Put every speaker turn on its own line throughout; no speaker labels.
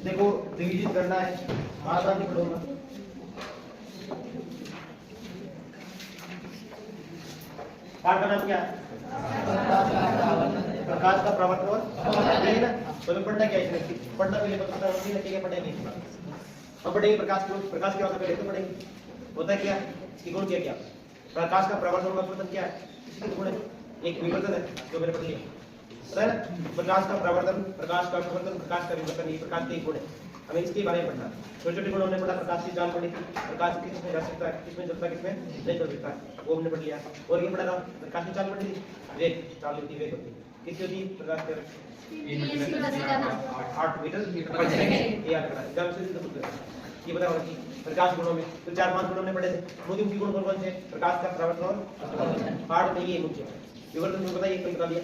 देखो डिवीजन करना है, आसान पढ़ूंगा। पाठ का नाम क्या है? प्रकाश का प्रवर्तन और है ना। तो पढ़ना क्या है? पढ़ना पहले पता होना चाहिए, पढ़े नहीं। अब पढ़ेंगे प्रकाश को, प्रकाश क्या होता है पहले तो पढ़ेंगे। होता है क्या? इसकी गुण क्या क्या? प्रकाश का प्रवर्तन और अपवर्तन क्या है? इसकी गुण है, एक विवर्तन है जो मैंने पढ़ लिया, पता है ना। प्रकाश का प्रवर्तन, प्रकाश का अपवर्तन, प्रकाश का विवर्तन, ये प्रकाश के गुण है। हमें इसके बारे में पढ़ना है। छोटे छोटे गुण हमने पढ़ा, प्रकाश की चाल पढ़ी थी, प्रकाश किसमें जा सकता है, किसमें चलता है, किसमें नहीं चल सकता, वो हमने पढ़ लिया। और ये पढ़ा था प्रकाश की चाल पढ़ी थी, वेग चाल होती है, वेग होती है, कितनी होती है प्रकाश की? 8 मीटर पर सेकंड। ये याद रखना, एग्जाम से तो पूछते हैं। ये बता रहा कि प्रकाश गुणों में तो 4-5 गुण हमने पढ़े थे। मुख्य मुख्य गुण कौन से? प्रकाश का प्रवर्तन और पाठ में ये मुख्य विवर्तन में बताइए, कोई बता दिया।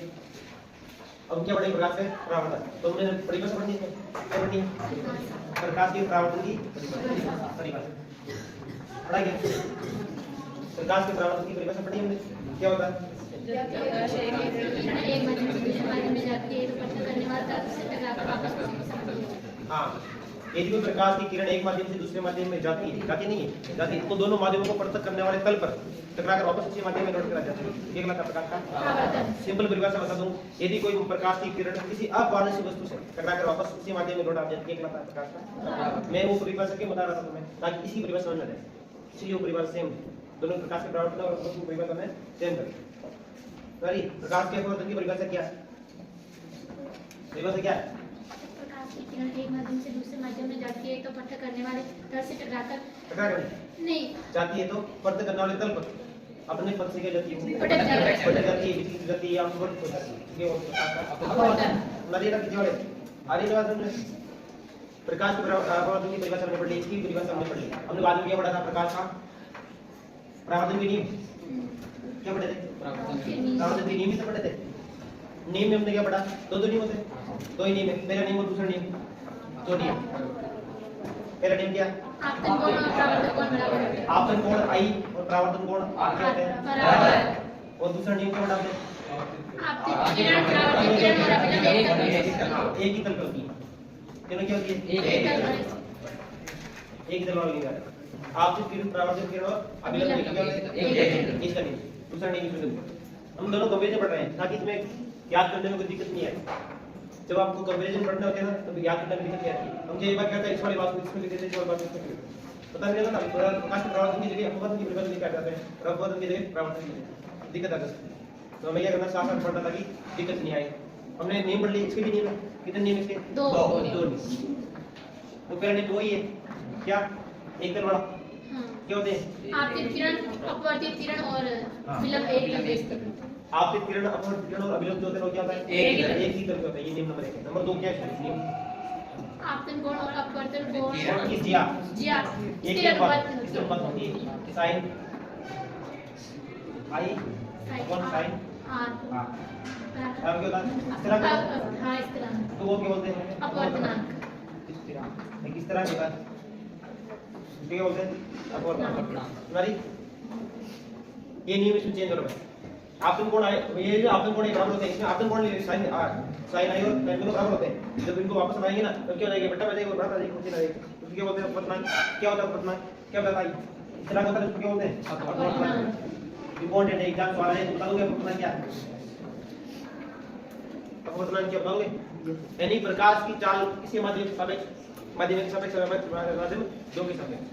अब क्या पढ़ेंगे? प्रकाश से परावर्तन। तो हमने परिभाषा पढ़नी है, क्या पढ़नी है? प्रकाश के परावर्तन की परिभाषा पढ़ा गया। प्रकाश के परावर्तन की परिभाषा पढ़ी हमने, क्या होता है? हाँ, यदि कोई प्रकाश की किरण एक माध्यम से दूसरे माध्यम में जाती नहीं है, जाती तो दोनों माध्यमों को पृथक करने वाले तल पर टकराकर वापस उसी माध्यम में लौट कर आ जाती है। एक लाख प्रकाश का सिंपल परिभाषा बता दूं, यदि कोई प्रकाश की किरण किसी अपारदर्शी वस्तु से टकराकर वापस उसी माध्यम में लौट आ जाती है, एक लाख प्रकाश का। मैं वो परिभाषा क्यों बता रहा था तुम्हें, ताकि इसी परिभाषा समझ में आए, इसलिए वो परिभाषा सेम, दोनों प्रकाश के परावर्तन और अपवर्तन की परिभाषा में सेम करें। सॉरी, प्रकाश के अपवर्तन की परिभाषा क्या है? परिभाषा क्या है?
किरण एक माध्यम से दूसरे माध्यम में जाती है तो पृथक करने वाले तल से
टकराकर
नहीं
जाती है, तो पृथक करने वाले तल पर अपने पद से क्या जाती है?
पटक
जाती है, विचलित जाती है या अपवर्तित हो जाती है। ये वो अपवर्तन नदीरा कितने वाले आगे बात हमने प्रकाश के परावर्तन की परिभाषा हमने पढ़ ली, इसकी परिभाषा हमने पढ़ ली। हमने बाद में क्या पढ़ा था? प्रकाश का परावर्तन के नियम क्या पढ़े थे? परावर्तन के नियम ही तो पढ़े थे। नियम में हमने क्या पढ़ा? दो नियम होते, दो ही नियम है, पहला नियम और दूसरा नियम, दो नियम। पहला नियम क्या?
आपतन कोण और परावर्तन कोण बराबर है।
आपतन कोण I और परावर्तन कोण R क्या होते हैं? बराबर। और दूसरा नियम क्या पढ़ा हमने?
आपतन किरण परावर्तन किरण और अभिलंब
एक ही तल पर होती है। किरण क्या होती है? एक ही तल वाली है। आपतित किरण, परावर्तन किरण और अभिलंब क्या होते हैं? इसका नियम। दूसरा नियम हम दोनों कंपेरिजन पढ़ रहे हैं, ताकि इसमें याद करने में कोई दिक्कत नहीं आए। जब आपको कंपैरिजन पढ़ने होते हैं ना, तो याद करने में दिक्कत नहीं आती है। हम एक बार कहते हैं इस वाली बात को इसमें लिख देते हैं, इस वाली बात को इसमें लिख देते हैं, पता नहीं लगता ना। प्रकाश के परावर्तन की जगह अपवर्तन की परिभाषा लिखा जाता है और अपवर्तन की जगह परावर्तन की दिक्कत आ सकती है। तो हमें क्या करना, साथ साथ पढ़ना ताकि दिक्कत नहीं आए। हमने नियम पढ़ लिए, इसके भी नियम है, कितने नियम इसके? दो नियम। तो पहला नियम वही है, क्या? एक तल वाला क्या होते हैं?
आपतित किरण, अपवर्तित किरण और विलंब एक
आपतित किरण, अपवर्तित किरण और अभिलंब जो होते हैं वो क्या होता है? एक ही तल पे होता है। ये नियम नंबर 1 है। नंबर 2 क्या है? नियम
आपतन कोण और अपवर्तन कोण
की जिया
स्थिर
अनुपात होती है। Sine I upon sine
R
क्या होता है? स्थिरांक।
हाँ, स्थिरांक।
तो वो क्या बोलते हैं?
अपवर्तनांक।
स्थिरांक। किस तरह के बात क्या बोलते हैं? अपवर्तनांक। तुम्हारी ये नियम इसमें चेंज करो। आपतन कोण आए, ये जो आपतन कोण बराबर होते हैं, इसमें आपतन कोण साइन I और tan दोनों बराबर होते हैं। जब इनको वापस बनाएंगे ना, तो क्या हो जाएगा? बेटा बचेगा और बराबर आ जाएगा, कुछ नहीं रहेगा। तो क्या बोलते हैं? अपवर्तनांक। क्या होता है अपवर्तनांक? क्या होता है? स्थिरांक होता है, उसको क्या बोलते हैं? अपवर्तनांक। इंपॉर्टेंट है, एग्जाम सवाल है तो बता दोगे अपवर्तनांक क्या है? अपवर्तनांक क्या बताओगे? यानी प्रकाश की चाल किसी माध्यम के सापेक्ष, माध्यम के सापेक्ष, माध्यम दो के सापेक्ष,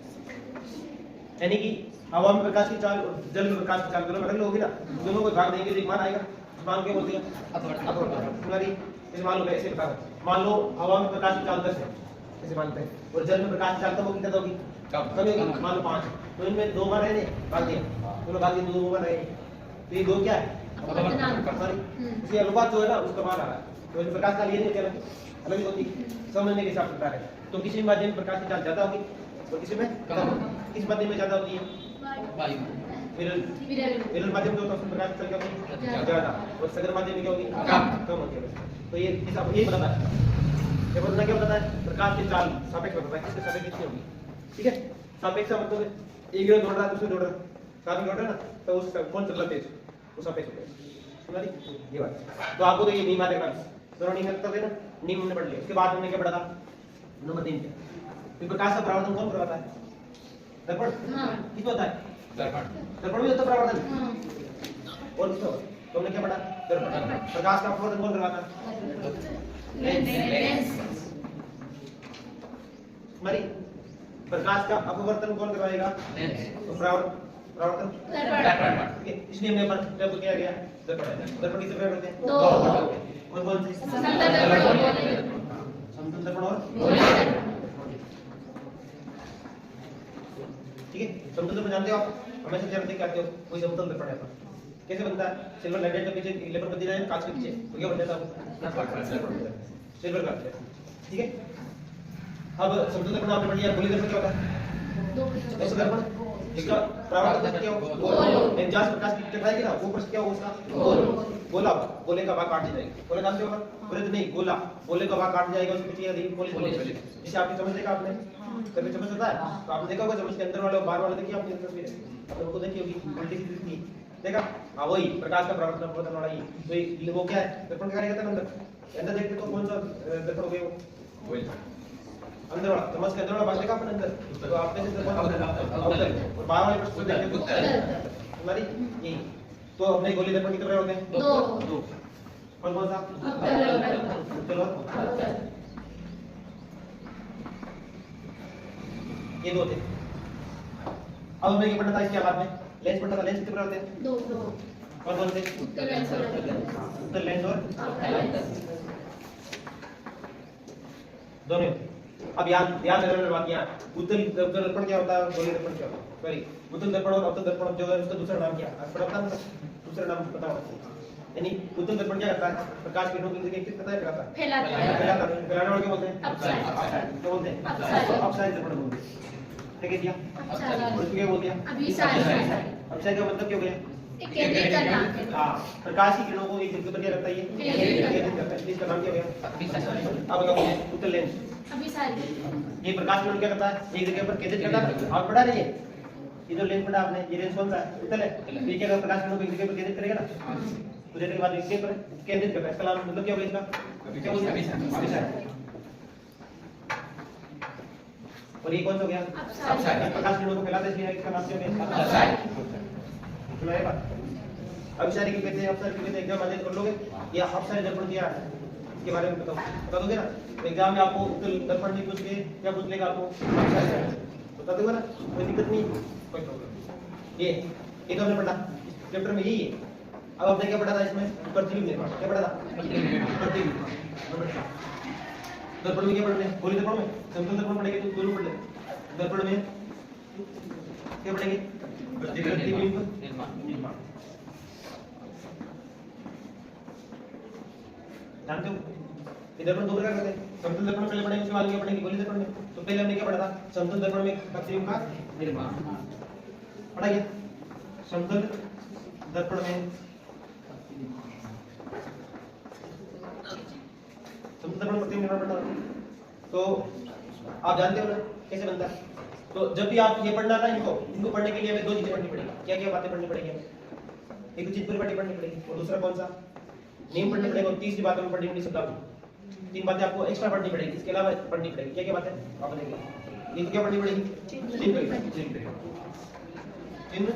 यानी कि हवा में प्रकाश की चाल और जल में प्रकाश की चाल दोनों अलग होगी ना, दोनों को भाग देंगे तो एक मान आएगा। मान क्या बोलते हैं? अपवर्तनांक। तुम्हारी जैसे मान लो, ऐसे बता, मान लो हवा में प्रकाश की चाल 10 है, ऐसे मानते हैं, और जल में प्रकाश की चाल कम होगी, कितना होगी? कम होगी। मान लो 5, तो इनमें 2 मान रहे हैं, भाग दिया, दोनों भाग दिए, 2 मान रहे हैं, तो ये 2 क्या है? अपवर्तनांक। इसी अनुपात जो है ना, उसका मान आ रहा है। तो प्रकाश का लिए नहीं चला अलग ही होती, समझने के हिसाब से है। तो किसी भी माध्यम में प्रकाश की चाल ज्यादा होगी और किसी में कम होगी। किस माध्यम में ज्यादा होती है? वायु। विरल माध्यम जो होता है उसमें प्रकाश की चाल क्या होगी? ज्यादा। और सघन माध्यम में क्या होगी? कम होती है। तो ये हिसाब ये बताता है, ये बताना क्या बताता है? प्रकाश की चाल सापेक्ष बताता है, किसके सापेक्ष कितनी होगी। ठीक है, सापेक्ष मतलब एक दौड़ रहा है, दूसरे दौड़ रहा है, साथ में दौड़ रहा है ना, तो उस कौन चल रहा तेज, वो सापेक्ष होता है। समझ ये बात। तो आपको तो ये नियम याद रखना, दोनों नियम करते थे ना, नियम हमने पढ़ लिया। उसके बाद हमने क्या पढ़ा था? नंबर 3 पे फिर प्रकाश का परावर्तन कौन करवाता है? दर्पण।
हाँ।
किस होता है? दर्पण भी होता है परावर्तन।
हाँ।
और किस होता है? तुमने क्या पढ़ा? दर्पण। प्रकाश का अपवर्तन कौन करवाता है?
लेंस।
मरी प्रकाश का अपवर्तन कौन करवाएगा? तो परावर्तन ठीक है, इसलिए हमने पर जब किया गया दर्पण। दर्पण कितने प्रकार होते हैं?
2।
कौन से?
समतल दर्पण और गोलीय।
समतल दर्पण और
गोलीय दर्पण।
ठीक है, समतल दर्पण जानते हो आप? हमेशा चेहरे देख के आते हो, कोई समतल दर्पण है तो कैसे बनता है? सिल्वर लाइट के पीछे लेबर बत्ती जाए कांच के पीछे तो क्या बन जाता है? सिल्वर का ठीक है। अब समतल दर्पण आपने पढ़ लिया। गोलीय दर्पण क्या होता है? ऐसा दर्पण जिसका परावर्तन क्या हो? गोल। एंजास प्रकाश की टकराएगी ना, वो प्रश्न क्या होगा उसका? गोल। गोला, गोले का भाग काट जाएगा। गोला जानते हो? बोले तो नहीं, गोला गोले का भाग काट जाएगा, उसके पीछे यदि पुलिस जिसे आपकी समझ देखा आपने कभी समझ होता है तो आपने देखा होगा समझ के अंदर वाले और बाहर वाले देखिए आपने तस्वीर तो उनको देखी होगी उल्टी सीधी थी देखा। हाँ वही प्रकाश का परावर्तन अपवर्तन वाला ही तो ये वो क्या है? दर्पण का कार्य करता है अंदर देखते तो कौन सा दर्पण हो गया वो? अंदर वाला समझ के अंदर वाला भाग देखा आपने अंदर तो आपने से दर्पण अवतल और बाहर वाले प्रश्न देखते तो हमारी यही तो अपने गोली दर्पण कितने होते हैं? 2। कौन सा? चलो ये 2 थे। अब हमें ये पढ़ना था इसके बाद में लेंस पढ़ना था। लेंस कितने होते हैं?
2।
कौन से?
उत्तल लेंस और
उत्तल लेंस और दोनों होते हैं। अब याद रखने वाली बात यहाँ उत्तल दर्पण क्या होता है? गोलीय दर्पण क्या होता है? सॉरी उत्तल दर्पण और अवतल दर्पण जो है उसका दूसरा नाम क्या है? पता है? दूसरा नाम पता होगा। यानी उत्तल दर्पण क्या करता है? प्रकाश किरणों की किस तरह फैलाता है? फैलाता है। फैलाने वाले क्या बोलते हैं? अपसाइड। क्या बोलते हैं? अपसाइड दर्पण बोलते हैं। ठीक है दिया। और इसको क्या बोल दिया? अपसाइड का मतलब क्या हो गया?
केंद्रित करना।
हाँ, प्रकाश की किरणों को एक जगह पर क्या करता है? ये केंद्रित करता है। इसका नाम क्या हो गया? अब बताओ उत्तल लेंस। ये प्रकाश किरण क्या करता है? एक जगह पर केंद्रित करता है। और पढ़ा नहीं है ये जो लेंस पढ़ा आपने, ये लेंस कौन सा है? उत्तल है। ये क्या करता है? प्रकाश किरणों को एक जगह पर केंद्रित करेगा ना, तो देने के बाद इसके पर केंद्रित करता है। इसका नाम मतलब क्या होगा? इसका क्या बोलते हैं? अभिसार। और ये कौन सा हो गया? अपसाइड। प्रकाश किरणों को फैलाता है इसलिए इसका नाम क्या हो गया? अपसाइड। सुना है बात? अभिसारी की कहते हैं, अपसारी की कहते हैं। एग्जाम आगे कर लोगे या अपसारी दर्पण क्या है इसके बारे में बताओ, बता दोगे ना? एग्जाम में आपको उत्तल दर्पण नहीं पूछ के क्या पूछ लेगा आपको? बता दोगे ना? कोई दिक्कत नहीं, कोई प्रॉब्लम। ये तो हमने पढ़ा चैप्टर में यही है। अब आपने क्या पढ़ा था इसमें? प्रतिबिंब निर्माण। क्या पढ़ा था? प्रतिबिंब। दर्पण में क्या पढ़ते हैं? गोलीय दर्पण में समतल दर्पण पढ़ेंगे तो दोनों पढ़ लेंगे। दर्पण में क्या पढ़ेंगे? प्रतिबिंब निर्माण। जानते हो ये दर्पण 2 प्रकार के होते हैं। समतल दर्पण पहले पढ़ेंगे, उसके बाद क्या पढ़ेंगे? गोलीय दर्पण में। तो पहले हमने क्या पढ़ा था? समतल दर्पण में प्रतिबिंब का निर्माण पढ़ा गया। समतल दर्पण में समतल दर्पण प्रतिबिंब निर्माण पढ़ा तो आप जानते हो ना कैसे बनता है। तो जब भी आप ये पढ़ना ना इनको पढ़ने के लिए हमें 2 चीजें पढ़नी पड़ेगी। क्या क्या बातें पढ़नी पड़ेगी? एक तो चित्त परिपाटी पढ़नी पड़ेगी और दूसरा कौन सा? नियम पढ़नी पड़ेगा। और तीसरी बात हमें पढ़नी पड़ेगी शब्दावली। 3 बातें आपको एक्स्ट्रा पढ़नी पड़ेगी, इसके अलावा पढ़नी पड़ेगी। क्या क्या बातें आप बताइए? ये तो क्या पढ़नी पड़ेगी? चिन्ह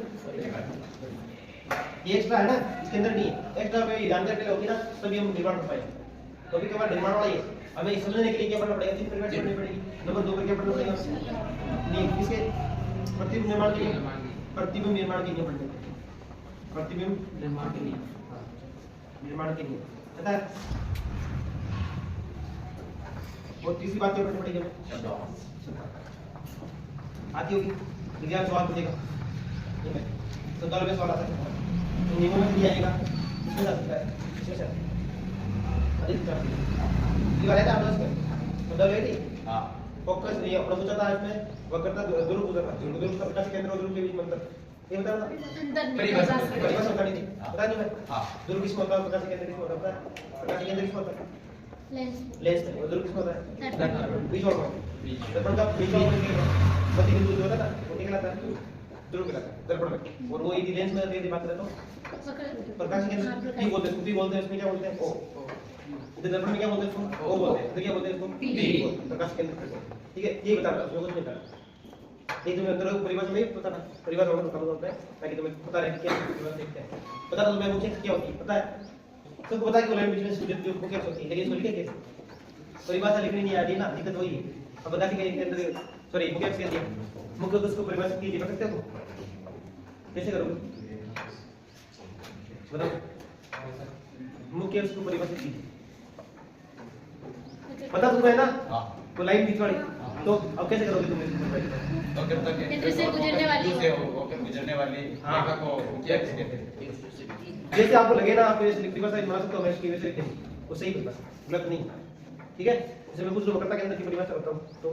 ये एक्स्ट्रा है ना, इसके अंदर नहीं है। एक्स्ट्रा पे जानकारी होगी ना तभी हम निर्माण कर पाएंगे। तो भी केवल निर्माण वाला ही है। हमें समझने के लिए क्या पढ़ना पड़ेगा? चित्त परिपाटी पढ़नी पड़ेगी। नंबर 2 पर क्या पढ़ना पड़ेगा? नियम। किसके? प्रतिबिंब निर्माण के लिए। प्रतिबिंब निर्माण के लिए पढ़ने प्रतिबिंब निर्माण के लिए पता है। और तीसरी बात क्या पढ़नी पड़ेगी हमें? आती होगी एग्जाम सवाल पूछेगा तो दल में सवाल आता है तो नियमों में दिया जाएगा इसमें आ सकता है इसमें अधिक दीवार है ना आप उसमें तो दल है नहीं। हां फोकस ये अपना पूछा था इसमें वक्रता ध्रुव पूछा था। ध्रुव का प्रकाश केंद्र और ध्रुव के बीच में अंतर ये बता ना परिभाषा बता नहीं थी बता नहीं मैं। हां ध्रुव किसमें होता है? प्रकाश केंद्र किसमें होता है? प्रकाश केंद्र किसमें होता है? लेंस में। और ध्रुव किसमें होता है? बीच और दर्पण का बीच और प्रतिबिंब जो होता है ना वो निकलता है ध्रुव कहलाता है दर्पण में। और वो यदि लेंस में यदि बात करें तो प्रकाश केंद्र भी बोलते हैं, उसमें क्या बोलते हैं? ओ इधर दर्पण में क्या बोलते हैं इसको? ओ बोलते हैं। इधर क्या बोलते हैं इसको? पी। प्रकाश केंद्र। ठीक है, ये बता रहा हूं, कुछ नहीं बता रहा। ये तुम्हें अंदर परिभाषा में पता ना, परिभाषा में पता होता है ताकि तुम्हें पता रहे कि क्या परिभाषा देखते हैं। पता तो तुम्हें मुझे क्या होती है पता है, सबको पता है कि लाइन बिजनेस स्टूडेंट जो क्या होती है, लेकिन इसको लिखे कैसे? परिभाषा लिखनी नहीं आती ना, दिक्कत वही है। अब बता के अंदर सॉरी मुझे क्या दिया, मुख्य उसको परिभाषित कीजिए, बता सकते हो कैसे करोगे? बताओ, मुख्य उसको परिभाषित कीजिए, पता तुम्हें है ना? तो लाइन बीच वाली, तो अब कैसे करोगे तुम इसको?
केंद्र से गुजरने वाली
रेखा
को क्या कहते हैं?
जैसे आपको लगे ना, आप ऐसे परिभाषा बना सकते हो, मैं इसकी वैसे लिख देंगे, वो सही परिभाषा, गलत नहीं। ठीक है, जैसे मैं कुछ लोग करता के अंदर की परिभाषा करता हूँ, तो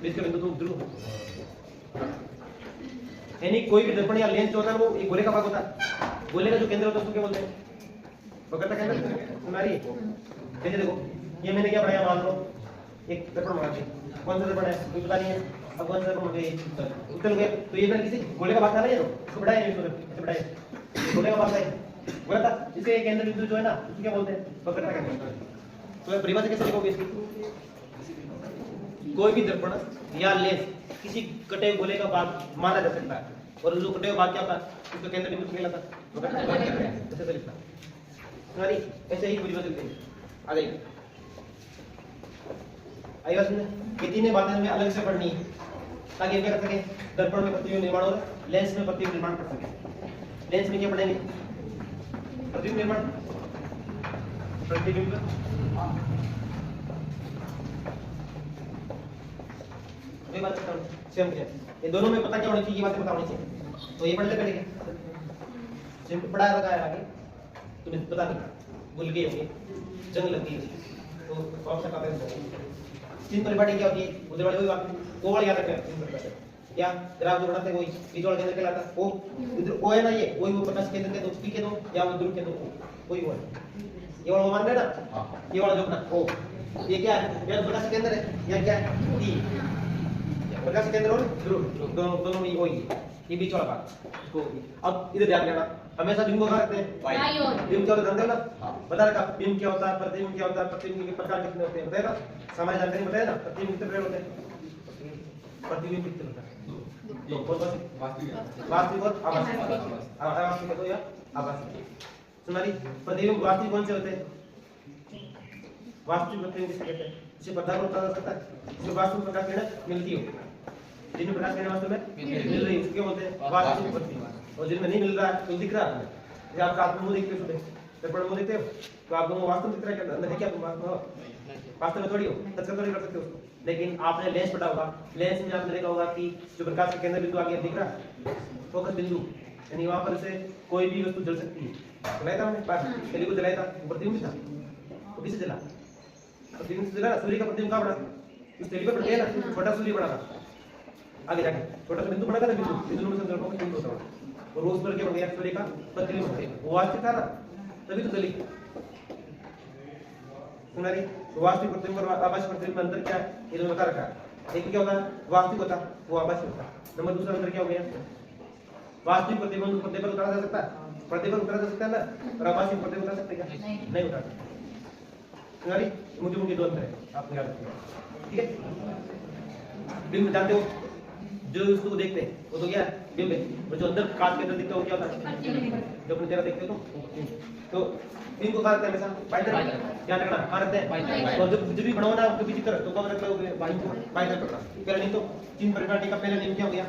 बीच का बिंदु तो ध्रुव, यानी कोई भी दर्पण या लेंस जो होता है वो एक गोले का भाग होता है। गोले का जो केंद्र होता है उसको क्या बोलते हैं? वक्रता केंद्र। तुम्हारी जैसे देखो, ये मैंने क्या पढ़ाया, मान लो एक दर्पण बना दिया, कौन सा दर्पण है कोई पता नहीं है, अब कौन सा दर्पण हो गया, उत्तर हो गया, तो ये मैंने किसी गोले का भाग था ना, ये तो इसको बढ़ाया नहीं, इसको ऐसे बढ़ाया, गोले का भाग है वक्रता, इसे केंद्र बिंदु जो है ना उसको क्या बोलते हैं? वक्रता केंद्र। तो परिभाषा कैसे लिखोगे इसकी? कोई भी दर्पण या लेंस किसी कटे हुए गोले का भाग माना जा सकता है, और जो कटे हुए भाग क्या होता है उसका केंद्र बिंदु कहलाता है, वक्रता केंद्र। ऐसे लिखना तुम्हारी, ऐसे ही परिभाषा लिखेंगे। आ गई आई बात समझ? ये तीनों बातें हमें अलग से पढ़नी है ताकि क्या कर सके, दर्पण में प्रतिबिंब निर्माण और लेंस में प्रतिबिंब निर्माण कर सके। लेंस में क्या पढ़ेंगे? प्रतिबिंब निर्माण, प्रतिबिंब ये बात करता हूं सेम क्या, ये दोनों में पता क्या होना चाहिए, ये बातें पता होनी चाहिए। तो ये पढ़ ले पहले क्या सिंपल पढ़ा रखा है, आगे तुम्हें पता नहीं, भूल गए होंगे, जंग लग गई तो ऑप्शन का पेन तीन परिपाटी क्या होती है? उधर वाली वही बात, वो वाली याद रखना तीन परिपाटी या ग्राफ जो बनाते हैं वही बीच वाला केंद्र कहलाता है, वो इधर वो है ना, ये वही वो प्रकाश केंद्र के दो, पी के दो या वो ध्रुव के दो, वही वो है। ये वाला मान रहे ना, ये वाला जो अपना वो ये क्या है? ये प्रकाश केंद्र है या क्या है? टी प्रकाश केंद्र और ध्रुव दोनों में वही है, ये बीच वाला भाग इसको। अब इधर ध्यान देना, हमेशा बिंब को रखते हैं
बाईं ओर।
बिंब क्या होता है ना, बता रखा बिंब क्या होता है, प्रतिबिंब क्या होता है, प्रतिबिंब के प्रकार कितने होते हैं बताएगा, सामान्य जानकारी बताया ना। प्रतिबिंब कितने प्रकार होते हैं? प्रतिबिंब कितने होता है? दो, कौन कौन से? वास्तविक और आभासी। आभासी का तो या आभासी। सुनारी प्रतिबिंब वास्तविक कौन से होते हैं? वास्तविक प्रतिबिंब किसे कहते हैं? जिसे पदार्थ होता हो सकता है, जो वास्तविक प्रकाश किरण मिलती हो, जिनमें प्रकाश किरण वास्तव में मिल रही है उसको क्या बोलते हैं? वास्तविक प्रतिबिंब। और जिनमें नहीं मिल रहा है तो दिख रहा है, जैसे आपका आत्म मुंह देखते हो, दर्पण मुंह देखते हो तो आपको वास्तव में दिख रहा है, अंदर है क्या तुम वास्तव में थोड़ी हो, तत्काल थोड़ी कर सकते हो उसको। लेकिन आपने लेंस पढ़ा होगा, लेंस में आपने देखा होगा कि जो प्रकाश का केंद्र बिंदु आगे दिख रहा है, फोकस बिंदु, यानी वहां पर से कोई भी वस्तु जल सकती है। जलाया था हमने पहले को जलाया था, प्रतिबिंब था, तो किसे जला? प्रतिबिंब से जला, सूर्य का प्रतिबिंब कहां पड़ा? उस तेली पर पड़ गया ना, छोटा सूर्य पड़ा था, आगे जाके छोटा सा बिंदु बना था ना, बिंदु में से फोकस बिंदु होता है, और उस पर क्या बन गया? सूर्य का प्रतिबिंब, वो वास्तविक था ना, तभी तो जली। सुनारी वास्तविक प्रतिबिंब और आभासी प्रतिबिंब में अंतर क्या है? ये दोनों बता रखा है। एक क्या होता है? वास्तविक होता, वो आभासी होता। नंबर दूसरा अंतर क्या हो गया? वास्तविक प्रतिबिंब पर्दे पर उतारा जा सकता है, पर्दे पर उतारा जा सकता है ना, और आभासी पर्दे पर उतार सकते क्या? नहीं उतार सकते। सुनारी मुझे दो अंतर है, आप याद रखिएगा, ठीक है? बिंब जानते हो, जो उसको देखते हैं वो तो क्या है? बिंब है, और जो अंदर कांच के अंदर दिखता है वो क्या होता है? जो अपने चेहरा देखते हो तो बिंब को कहाँ रखते हैं? हमेशा बाईं तरफ ध्यान रखना, कहाँ रखते हैं? और जब भी बनाओ ना आपको बीच तरफ तो कब रखते हो? बाईं को बाईं तरफ रखना। पहला नहीं तो तीन परिपाटी का पहला नियम क्या हो गया?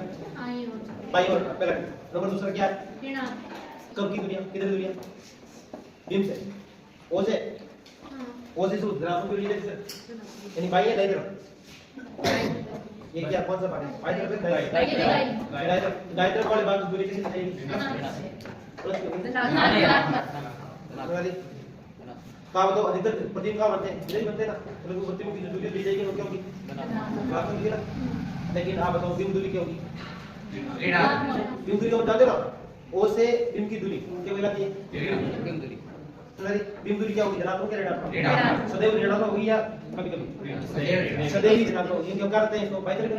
बाईं ओर पहला। नंबर दूसरा क्या है? कब की दुनिया, किधर दुनिया? बिंब से, ओ से, ओ से ग्राफ की दुनिया यानी बाईं है दाईं तरफ। ये क्या कौन सा भाग है? बाईं तरफ है दाईं तरफ वाले भाग दूरी किससे चाहिए? कहाँ बताओ अधिकतर प्रतिबिंब कहाँ बनते हैं? इधर ही बनते हैं ना, तो प्रतिबिंब की जो दूरी दी जाएगी वो क्या होगी? वास्तविक ना। लेकिन आप बताओ बिंब दूरी क्या होगी? बिंब दूरी का बता दो ना, ओ से बिंब की दूरी क्या कहलाती है? बिंब दूरी। बिंब दूरी क्या होगी? धनात्मक या ऋणात्मक? सदैव ऋणात्मक होगी या कभी कभी? सदैव ही ऋणात्मक होगी। क्यों करते हैं इसको? बाईं तरफ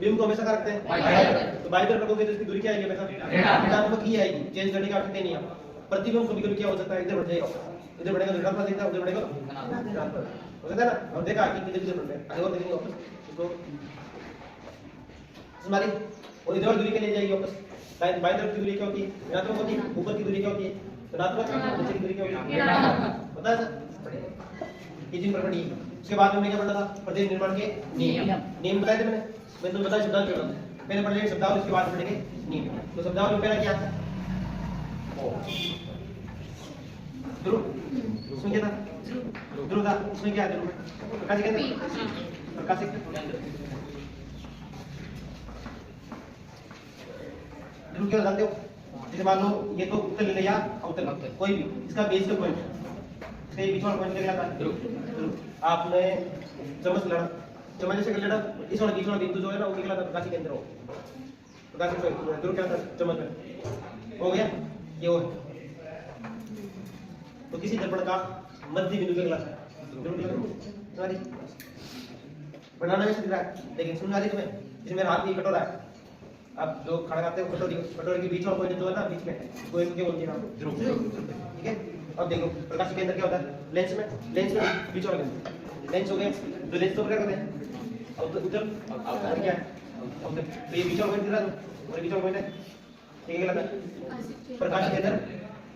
बिंब को हमेशा करते हैं, तो बाईं तरफ रखोगे तो इसकी दूरी क्या आएगी? हमेशा ऋणात्मक ही आएगी, चेंज करने का आवश्यकता नहीं है। प्रतिबिंब कभी कभी क्या हो सकता है, इधर बढ़ जाएगा, इधर बढ़ेगा तो ऋणात्मक दिखता है, उधर बढ़ेगा धनात्मक हो सकता है ना। हम देखा कि किधर किधर बढ़ रहे हैं, आगे और देखेंगे वापस इसको हमारी, और इधर दूरी के लिए जाएगी वापस। बाएं तरफ की दूरी क्या होती है, ऋणात्मक होती है, ऊपर की दूरी क्या होती है धनात्मक, नीचे की दूरी क्या होती है ऋणात्मक, पता है सर। ये चीज पर पड़ी। उसके बाद में क्या पढ़ना था, प्रत्येक निर्माण के नियम बताए थे मैं तो बताया शब्दावली पढ़ा था। पहले पढ़ लेंगे शब्दावली, उसके बाद पढ़ेंगे नियम। तो शब्दावली में पहला क्या था, ध्रुव, उसमें क्या था ध्रुव था, उसमें क्या है ध्रुव में प्रकाशिक केंद्र, प्रकाशिक ध्रुव क्या जानते हो, जैसे मान लो ये तो उत्तर ले या अवतल कोई भी, इसका बेस का पॉइंट, इसके बीच वाला पॉइंट क्या था ध्रुव। आपने चम्मच लड़ा, चम्मच से लड़ा, इस वाला बीच वाला बिंदु जो है ना वो निकला था प्रकाशिक केंद्र हो, प्रकाशिक ध्रुव क्या था चम्मच में हो गया ये हो। तो किसी दर्पण का मध्य बिंदु क्या कहलाता है, बनाना में दिख रहा है लेकिन सुन आ रही तुम्हें, इसमें मेरा हाथ भी कटोरा है, आप जो खाना खाते हो कटोरे के बीच वाला पॉइंट जो है ना बीच में, वो क्या बोलते हैं ध्रुव, ठीक है। अब देखो प्रकाशिक केंद्र क्या होता है, लेंस में बीच वाला केंद्र, लेंस हो गया तो लेंस तो क्या करते हैं और उधर क्या है, तो ये बीच वाला पॉइंट दिख रहा है, और बीच वाला पॉइंट है ये क्या कहलाता है प्रकाशिक केंद्र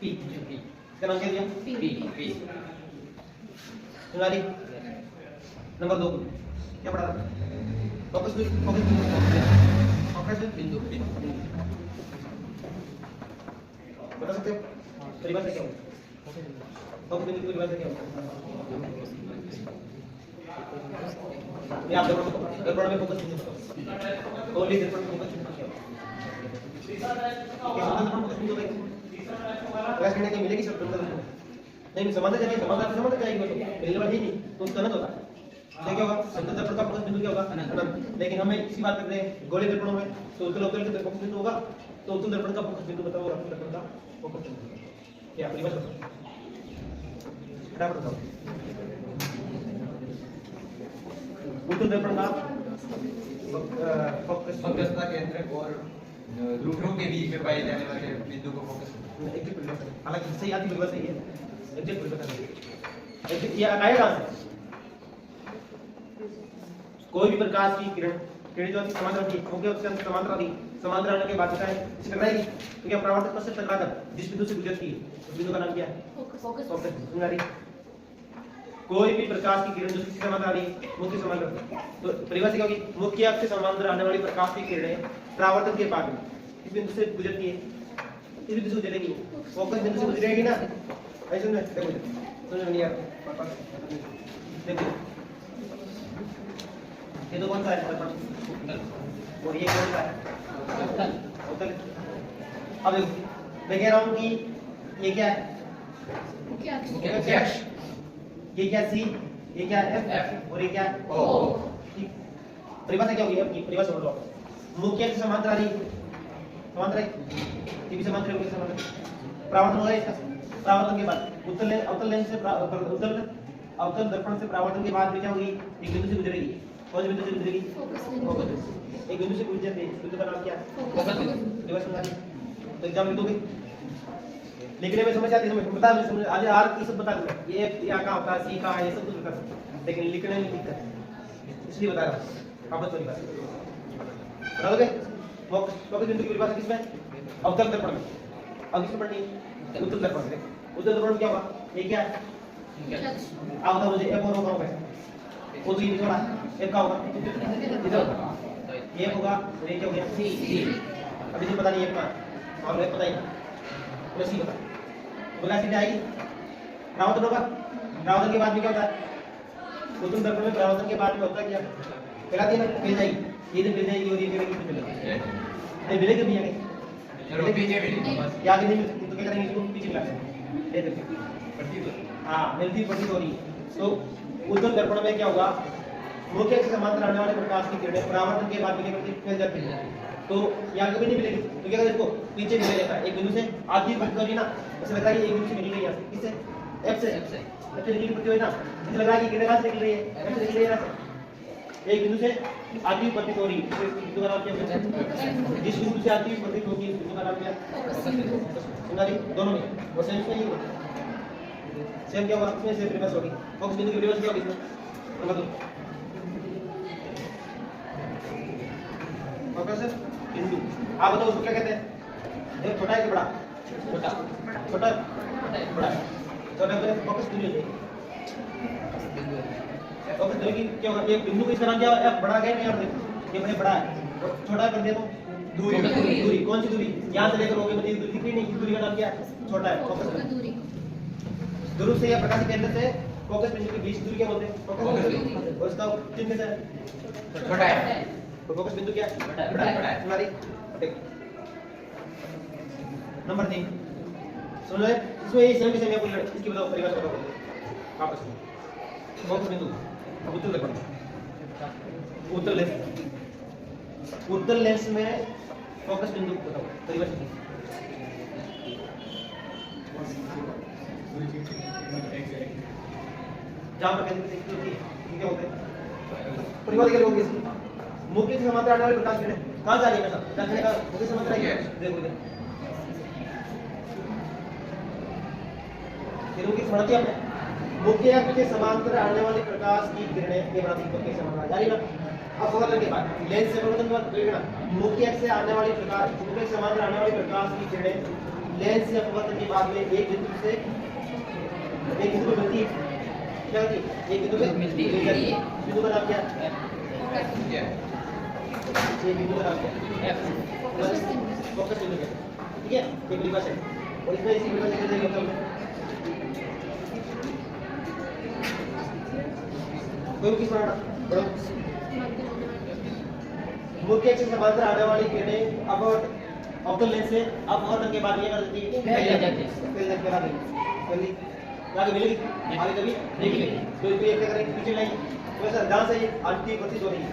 पी, इसका नाम क्या दिया पी। सुनारी नंबर 2 क्या पढ़ा था, फोकस बिंदु बता सकते हो परिभाषा क्या होती है, फोकस बिंदु की परिभाषा क्या होती है। आप दर्पण में फोकस बिंदु गोली दर्पण में फोकस बिंदु क्या होता है, प्रकाश करने की मिलेगी सब नहीं समाधान जाएगी, समाधान जाएगी वो तो मिलने वाली नहीं तो उसका अनंत होता है। क्या होगा शब्द दर्पण का फोकस बिंदु क्या होगा अनंत, लेकिन हमें इसी बात करते हैं गोले दर्पणों में तो उत्तल अवतल के फोकस बिंदु होगा, तो उत्तल दर्पण का फोकस बिंदु बताओ, अवतल दर्पण का फोकस बिंदु क्या परिभाषा बताओ, बताओ उत्तल दर्पण का फोकस
का केंद्र और ध्रुवों के बीच में पाए जाने वाले बिंदु को फोकस,
हालांकि सही आती परिभाषा सही है, एग्जैक्ट परिभाषा है ये आएगा से कोई भी प्रकाश की किरण जो आती समांतर आती है, क्योंकि उसके अंदर समांतर आती है, समांतर आने के बाद क्या है इसे टकराएगी, तो क्या परावर्तक पथ से टकराकर जिस बिंदु से गुजरती है उस बिंदु का नाम क्या है फोकस। कोई भी प्रकाश की किरण जो किसके समांतर आ रही है मुख्य समांतर, तो परिभाषा क्या होगी मुख्य अक्ष से समांतर आने वाली प्रकाश की किरणें परावर्तक के बाद में इस बिंदु से गुजरती है, इस बिंदु से गुजरेगी, फोकस बिंदु से गुजरेगी ना, ऐसे सुन देखो सुन नहीं यार देखो ये तो कौन सा है और ये कौन सा है उत्तल। अब मैं कह रहा हूं कि ये क्या है मुख्य अक्ष, ये क्या सी, ये क्या एफ और ये क्या ओ, ठीक परिभाषा क्या होगी आपकी परिभाषा बोलो, मुख्य अक्ष समांतर आ रही समांतर है, ये भी समांतर होगी, समांतर परावर्तन होगा इसका, परावर्तन के बाद उत्तल अवतल लेंस से अवतल दर्पण से परावर्तन के बाद में क्या होगी एक बिंदु से गुजरेगी, कौन से बिंदु से गुजरेगी फोकस, एक बिंदु से गुजरती है बिंदु का नाम क्या है फोकस परिभाषा। तो एग्जाम लिख दोगे, लिखने में समझ आती है, समझ बता समझ आज आर की सब बता दूंगा, ये या का होता है सी का ये सब कुछ बता सकते, लेकिन लिखने में दिक्कत है इसलिए बता रहा हूं आपस वाली बात बता दोगे। फोकस बिंदु की परिभाषा किसमें अवतल दर्पण में, अब किसमें पढ़नी है उत्तल दर्पण में। उत्तल दर्पण में क्या होगा ये क्या है आप बताओ मुझे, एफ और ओ का होगा वो तो ये थोड़ा एफ का होगा इधर होगा, ये होगा और ये क्या हो गया सी, अभी तो पता नहीं एफ का और एफ पता ही नहीं सी बता बोला सीधे आएगी परावर्तन होगा, परावर्तन के बाद में क्या होता है उत्तल दर्पण में परावर्तन के बाद में होता है क्या कहलाती है ना मिल जाएगी, ये तो मिल जाएगी और ये मिलेगी नहीं मिलेगी भी आगे
पीछे भी
या आगे नहीं मिल सकती तो क्या करेंगे इसको पीछे मिला दे देंगे, हां मिलती प्रतीत हो रही है। तो उत्तल दर्पण में क्या होगा मुख्य अक्ष से समांतर आने वाले प्रकाश की किरणें परावर्तन के बाद में फैल जाती है, तो यहाँ कभी नहीं मिलेगी, तो क्या करें इसको पीछे मिल जाता है एक बिंदु से आधी प्रतीत हो रही ना, ऐसा लग रहा है एक बिंदु से निकल रही है किससे एफ से निकली प्रतीत हो रही ना, ऐसा लग रहा है कि किरण कहां से निकल रही है एफ से निकल रही है ना, एक बिंदु से आती हुई प्रतीत हो रही है, तो इस बिंदु का नाम क्या होता है? जिस बिंदु से आती हुई प्रतीत होती है, इस बिंदु का नाम क्या है? सुना जी दोनों में और सेम में सेम क्या होगा? इसमें सेम रिवर्स होगी। फोकस बिंदु की रिवर्स क्या होगी इसमें? नंबर 2 फोकस बिंदु। आप बताओ उसको क्या कहते हैं? एक छोटा है कि बड़ा? छोटा छोटा बड़ा छोटा बड़ा फोकस बिंदु है। फोकस बिंदु की क्या होगा? एक बिंदु का इसका नाम क्या है? बड़ा है नहीं? आप ये बड़ा है और छोटा कर दिया तो दूरी। दूरी कौन सी दूरी? यहाँ से लेकर होगी मतलब दूरी दिख रही नहीं, दूरी का नाम क्या है? छोटा है फोकस बिंदु। दूर से या प्रकाश के केंद्र से फोकस बिंदु के बीच दूरी क्या बोलते हैं? फोकस बिंदु। और इसका चिन्ह कैसा है?
छोटा है।
तो फोकस बिंदु क्या है? बड़ा है। हमारी नंबर 3 समझ रहे? इसमें ये सेम सेम है, इसकी बताओ परिभाषा बताओ आपस में। फोकस बिंदु अब उत्तल दर्पण, उत्तल लेंस में फोकस बिंदु बताओ परिभाषा। जहां पर केंद्र से होती है क्या होते हैं? परिभाषा क्या होगी इसकी? मुख्य से समांतर आने वाले प्रकाश किरण कहां जा रही है? मतलब देखने का मुख्य समांतर है, देखो इधर किरणों की स्मृति आपने मुख्य अक्ष से समांतर आने वाली प्रकाश की किरणें के प्रति मुख्य समांतर जारी ना। अब समझ के बाद लेंस से परिवर्तन के बाद देखना मुख्य अक्ष से आने वाली प्रकाश मुख्य समांतर आने वाली प्रकाश की किरणें लेंस से परिवर्तन के बाद में एक बिंदु से एक बिंदु पर मिलती है। क्या होती है? एक बिंदु पे मिलती है। बिंदु का नाम क्या है? ये बिंदु का नाम क्या है? फोकस बिंदु है। ठीक है, एक परिभाषा है और इसमें इसी परिभाषा के लिए मतलब कोई किस बनाना बड़ो मुख्य अक्ष से समांतर आने वाली किरणें अब ऑप्टल लेंस से अब और के बाद ये कर देती है फैल जाती है। फैल जाने के बाद जल्दी आगे मिलेगी आगे कभी नहीं मिलेगी। तो इसको ये क्या करेंगे? पीछे लाएंगे तो ऐसा जहां से आती प्रतीत हो रही है,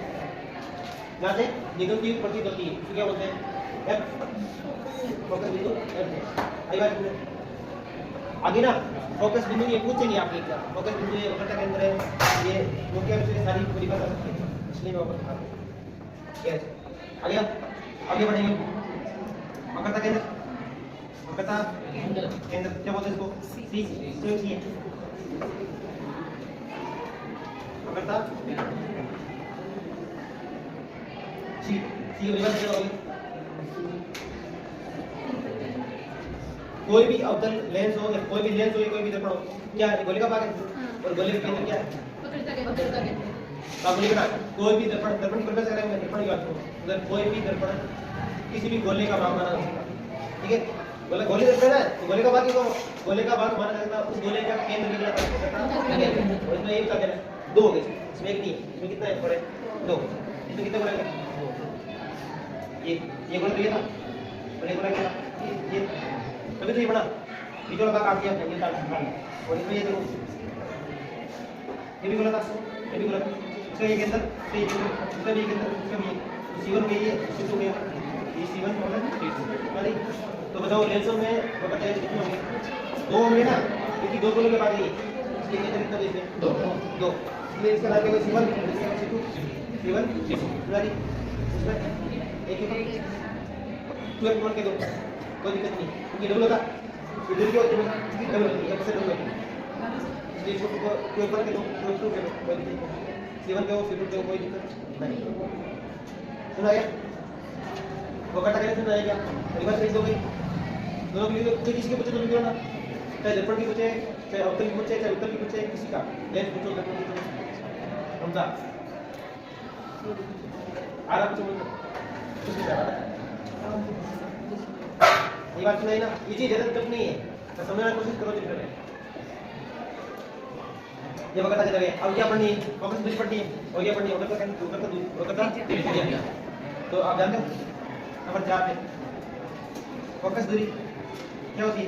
जहां से निगमती प्रतीत होती है, तो क्या बोलते हैं? एफ फोकस बिंदु एफ। आई बात में आगे ना फोकस बिंदु ये पूछेंगे आपके क्या फोकस बिंदु ये वक्रता केंद्र है, ये मुख्य अक्ष से सारी परिभाषा सकते हैं, इसलिए मैं वापस बता क्या है। आगे बढ़ेंगे। वक्रता केंद्र वक्रता केंद्र क्या बोलते हैं इसको? सी सी है वक्रता सी सी परिभाषा क्या होगी? कोई भी अवतल लेंस हो या कोई भी लेंस हो या कोई भी दर्पण हो, क्या है? गोले का भाग है और गोले का केंद्र क्या है? वक्रता केंद्र। गोले का कोई भी दर्पण दर्पण की परिभाषा करेंगे, दर्पण की बात करूं अगर कोई भी दर्पण किसी भी गोले का भाग माना जा सकता है। ठीक है, गोले दर्पण है तो गोले का भाग को गोले का भाग माना जाता है, उस गोले का केंद्र कितना है? और इसमें ये बता देना 2 हो गए, इसमें एक नहीं है, इसमें कितना है? पड़े 2। इसमें कितना बनेगा? ये गोला तो ये था और ये गोला क्या था? ये तभी तो ये बड़ा बीच वाला काट दिया ये काट दिया और इसमें ये देखो ये भी गोला था, ये भी गोला था, इसका ये केंद्र से इसका भी केंद्र इसका भी C1 में ये C2 में ये C1 होगा सॉरी। तो बताओ लेंसों में वो बताइए कितने होंगे? 2 होंगे ना, क्योंकि 2 गोलों के बाद ये इसलिए केंद्र कितना देते हैं? 2 इसलिए इसका नाम क्या होगा? C1 इसका C2 C1 सॉरी इसमें एक ही 12 बोल के दो कोई दिक्कत नहीं, क्योंकि डबल होता इधर क्या होता है? डबल होती है, एक से डबल होती है, इसलिए इसको कोई ऊपर के दो कोई के दो कोई दिक्कत नहीं। C1 के हो C2 के हो कोई दिक्कत नहीं। सुना गया? वो कटा के सुना क्या? परिभाषा सही हो गई दोनों के लिए। कोई किसी के पूछे तो लिखो ना, चाहे दर्पण की पूछे, चाहे अवतल की पूछे, चाहे उत्तल की पूछे, किसी का लेंस पूछो दर्पण की पूछो समझा? आराम से बोलो ये बात सुनाई ना, ये चीज ज्यादा टफ नहीं है तो समझने की कोशिश करो। चित्र में ये वक्रता के जगह अब क्या पढ़नी है? फोकस दूरी पढ़नी है और ये पढ़नी है वक्रता। तो आप जानते हो नंबर 4 पे फोकस दूरी क्या होती है?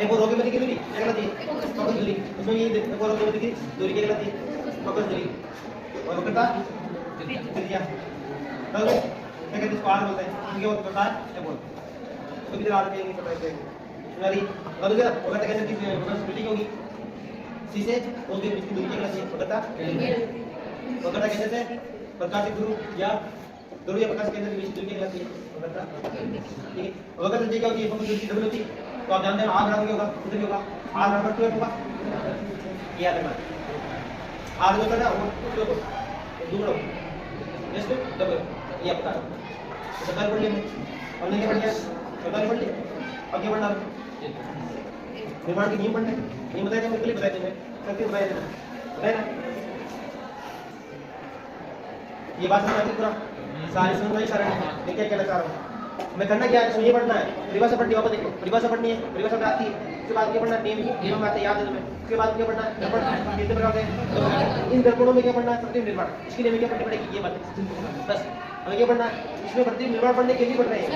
एक और रोके की दूरी क्या कहलाती है? फोकस दूरी। उसमें ये एक और रोके की दूरी क्या कहलाती है? फोकस दूरी। और वक्रता त्रिज्या क्या कहते हैं? इसको आर बोलते हैं, इनके वो प्रकार क्या बोलते हैं? तो किधर आर के नहीं पता है सुनारी और दूसरा वक्रता केंद्र की स्पेलिंग होगी सी से ओ के बीच की दूरी क्या कहलाती है? वक्रता। वक्रता कैसे से? प्रकाशित ध्रुव या ध्रुव या प्रकाश केंद्र के बीच की दूरी क्या कहलाती है? वक्रता। ठीक है, वक्रता जी क्या होती है? फोकस दूरी डबल होती है। तो आप जानते हैं आर बराबर क्या होगा? कितना होगा? आर बराबर 12 होगा। ये याद रखना। आर जो होता है ना वो 12 होगा, दुगना होगा, जस्ट डबल। ये आपका सरकार पढ़ लिया हमने, क्या पढ़ लिया? सरकार पढ़ लिया। अब क्या पढ़ना? निर्माण के नियम पढ़ने। नियम बताए थे मैं, पहले बताए थे मैं, करके बताया था, बताया ना? ये बात समझ आती पूरा सारी समझ में सारा मैं क्या कहना चाह रहा हूँ। मैं करना क्या है? इसमें ये पढ़ना है, परिभाषा पढ़नी है, वापस देखो परिभाषा पढ़नी है, परिभाषा में आती है। उसके बाद क्या पढ़ना है? नियम में आते हैं, याद है तुम्हें। उसके बाद क्या पढ़ना है? दर्पण कितने प्रकार के? इन दर्पणों में क्या पढ़ना है? प्रतिबिंब निर्माण। इसके लिए हमें क्या पढ़नी पड़ेगी? ये बात बस। हमें क्या पढ़ना है? इसमें प्रतिबिंब निर्माण पढ़ने के लिए पढ़ रहे हैं।